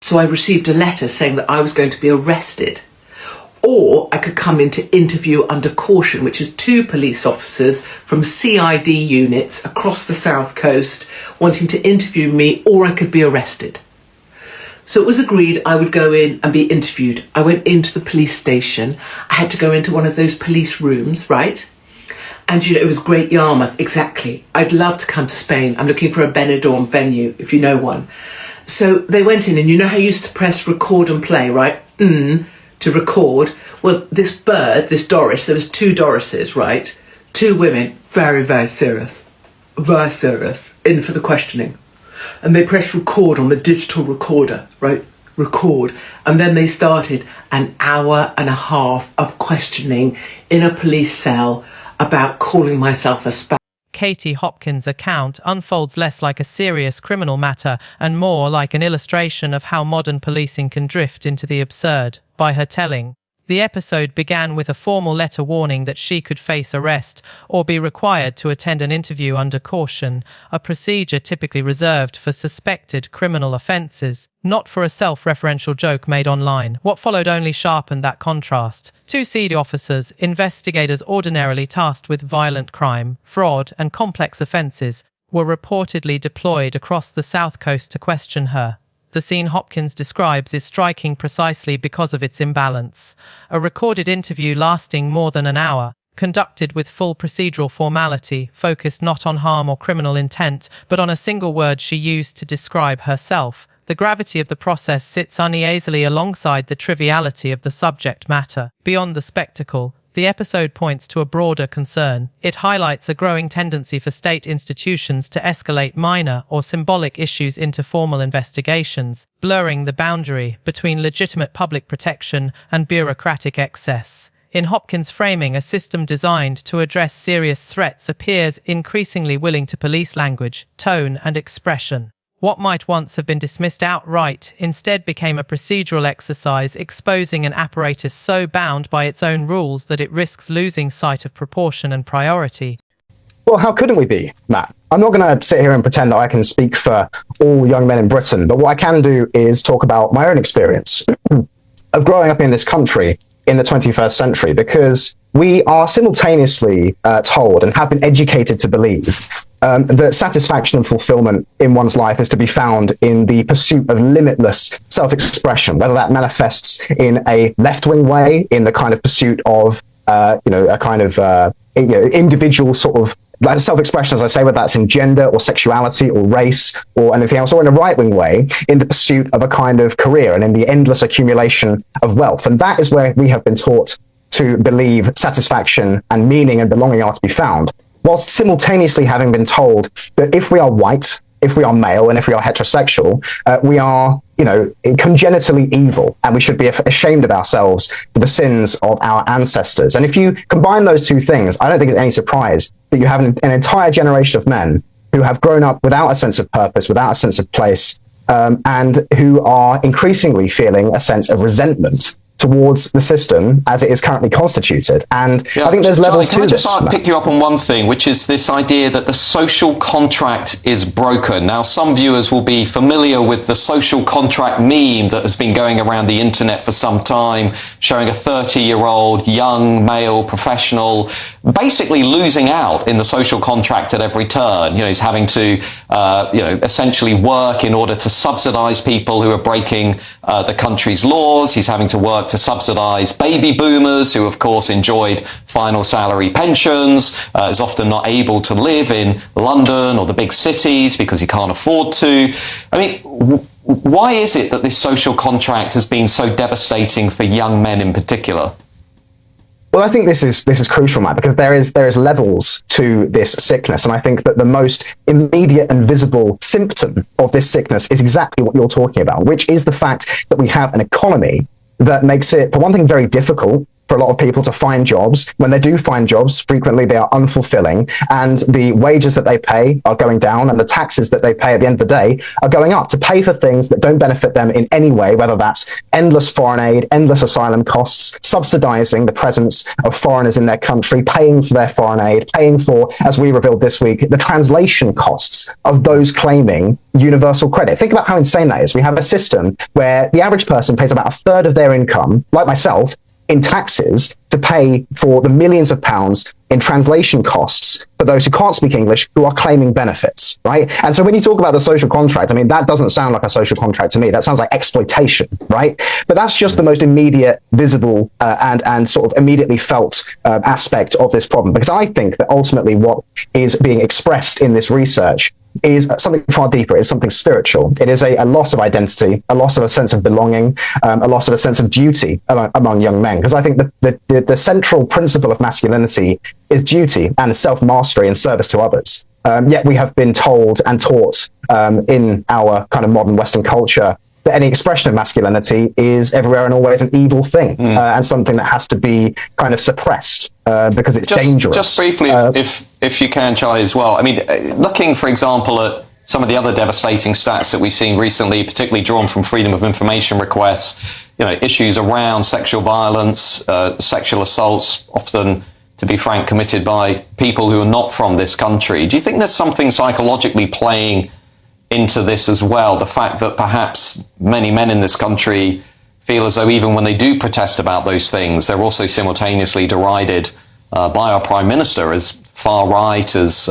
So I received a letter saying that I was going to be arrested, or I could come into interview under caution, which is 2 police officers from CID units across the South Coast wanting to interview me, or I could be arrested. So it was agreed I would go in and be interviewed. I went into the police station. I had to go into one of those police rooms, right? And, it was Great Yarmouth, exactly. I'd love to come to Spain. I'm looking for a Benidorm venue, if you know one. So they went in, and you know how you used to press record and play, right? To record. Well, this bird, this Doris, there was 2 Dorises, right? 2 women, very, very serious, in for the questioning. And they pressed record on the digital recorder, right? Record. And then they started an hour and a half of questioning in a police cell about calling myself a spaz. Katie Hopkins' account unfolds less like a serious criminal matter and more like an illustration of how modern policing can drift into the absurd. By her telling, the episode began with a formal letter warning that she could face arrest or be required to attend an interview under caution, a procedure typically reserved for suspected criminal offences, not for a self-referential joke made online. What followed only sharpened that contrast. 2 CD officers, investigators ordinarily tasked with violent crime, fraud, and complex offences, were reportedly deployed across the South Coast to question her. The scene Hopkins describes is striking precisely because of its imbalance. A recorded interview lasting more than an hour, conducted with full procedural formality, focused not on harm or criminal intent, but on a single word she used to describe herself. The gravity of the process sits uneasily alongside the triviality of the subject matter. Beyond the spectacle, the episode points to a broader concern. It highlights a growing tendency for state institutions to escalate minor or symbolic issues into formal investigations, blurring the boundary between legitimate public protection and bureaucratic excess. In Hopkins' framing, a system designed to address serious threats appears increasingly willing to police language, tone, and expression. What might once have been dismissed outright instead became a procedural exercise exposing an apparatus so bound by its own rules that it risks losing sight of proportion and priority. Well, how couldn't we be, Matt? I'm not going to sit here and pretend that I can speak for all young men in Britain, but what I can do is talk about my own experience of growing up in this country in the 21st century, because we are simultaneously told and have been educated to believe that satisfaction and fulfillment in one's life is to be found in the pursuit of limitless self-expression, whether that manifests in a left-wing way, in the kind of pursuit of, a kind of individual sort of self-expression, as I say, whether that's in gender or sexuality or race or anything else, or in a right-wing way, in the pursuit of a kind of career and in the endless accumulation of wealth. And that is where we have been taught to believe satisfaction and meaning and belonging are to be found, whilst simultaneously having been told that if we are white, if we are male, and if we are heterosexual, we are, congenitally evil, and we should be ashamed of ourselves for the sins of our ancestors. And if you combine those 2 things, I don't think it's any surprise that you have an entire generation of men who have grown up without a sense of purpose, without a sense of place, and who are increasingly feeling a sense of resentment towards the system as it is currently constituted. And I think there's levels to this. Can I just pick you up on one thing, which is this idea that the social contract is broken? Now, some viewers will be familiar with the social contract meme that has been going around the internet for some time, showing a 30-year-old young male professional basically losing out in the social contract at every turn. He's having to, essentially work in order to subsidize people who are breaking the country's laws. He's having to work to subsidise baby boomers who, of course, enjoyed final salary pensions, is often not able to live in London or the big cities because he can't afford to. I mean, why is it that this social contract has been so devastating for young men in particular? Well, I think this is crucial, Matt, because there is levels to this sickness, and I think that the most immediate and visible symptom of this sickness is exactly what you're talking about, which is the fact that we have an economy that makes it, for one thing, very difficult for a lot of people to find jobs. When they do find jobs, frequently they are unfulfilling, and the wages that they pay are going down, and the taxes that they pay at the end of the day are going up to pay for things that don't benefit them in any way, whether that's endless foreign aid, endless asylum costs, subsidizing the presence of foreigners in their country, paying for their foreign aid, paying for, as we revealed this week, the translation costs of those claiming universal credit. Think about how insane that is. We have a system where the average person pays about a third of their income, like myself, in taxes to pay for the millions of pounds in translation costs for those who can't speak English, who are claiming benefits, right? And so when you talk about the social contract, I mean, that doesn't sound like a social contract to me. That sounds like exploitation, right? But that's just the most immediate, visible, and sort of immediately felt aspect of this problem. Because I think that ultimately what is being expressed in this research is something far deeper. It's something spiritual. It is a loss of identity, a loss of a sense of belonging, a loss of a sense of duty among young men. Because I think the central principle of masculinity is duty and self-mastery and service to others. Yet we have been told and taught in our kind of modern Western culture that any expression of masculinity is everywhere and always an evil thing, and something that has to be kind of suppressed because it's dangerous. Just briefly, if you can, Charlie, as well. I mean, looking, for example, at some of the other devastating stats that we've seen recently, particularly drawn from Freedom of Information requests, issues around sexual violence, sexual assaults, often, to be frank, committed by people who are not from this country. Do you think there's something psychologically playing into this as well? The fact that perhaps many men in this country feel as though even when they do protest about those things, they're also simultaneously derided by our Prime Minister as far right, as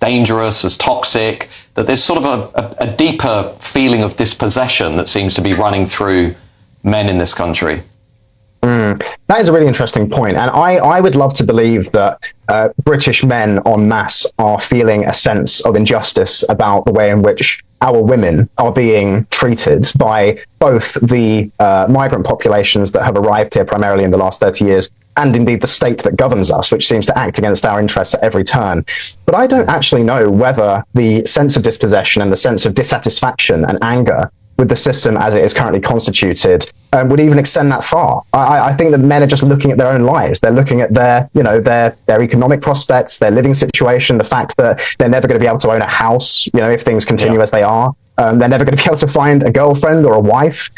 dangerous, as toxic, that there's sort of a deeper feeling of dispossession that seems to be running through men in this country. That is a really interesting point. And I would love to believe that British men en masse are feeling a sense of injustice about the way in which our women are being treated by both the migrant populations that have arrived here primarily in the last 30 years, and indeed the state that governs us, which seems to act against our interests at every turn. But I don't actually know whether the sense of dispossession and the sense of dissatisfaction and anger with the system as it is currently constituted would even extend that far. I think that men are just looking at their own lives. They're looking at their economic prospects, their living situation, the fact that they're never going to be able to own a house, if things continue as they are. They're never going to be able to find a girlfriend or a wife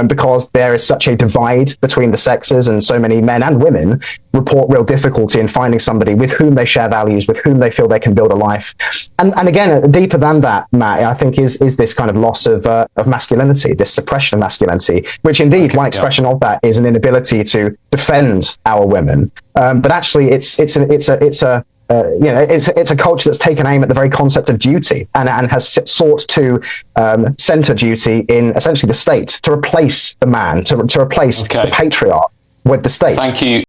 because there is such a divide between the sexes, and so many men and women report real difficulty in finding somebody with whom they share values, with whom they feel they can build a life. And again, deeper than that, Matt, I think is this kind of loss of masculinity, this suppression of masculinity, which indeed one expression of that is an inability to defend our women. But actually, it's a culture that's taken aim at the very concept of duty and has sought to center duty in essentially the state, to replace the man, to replace the patriarch with the state. Thank you.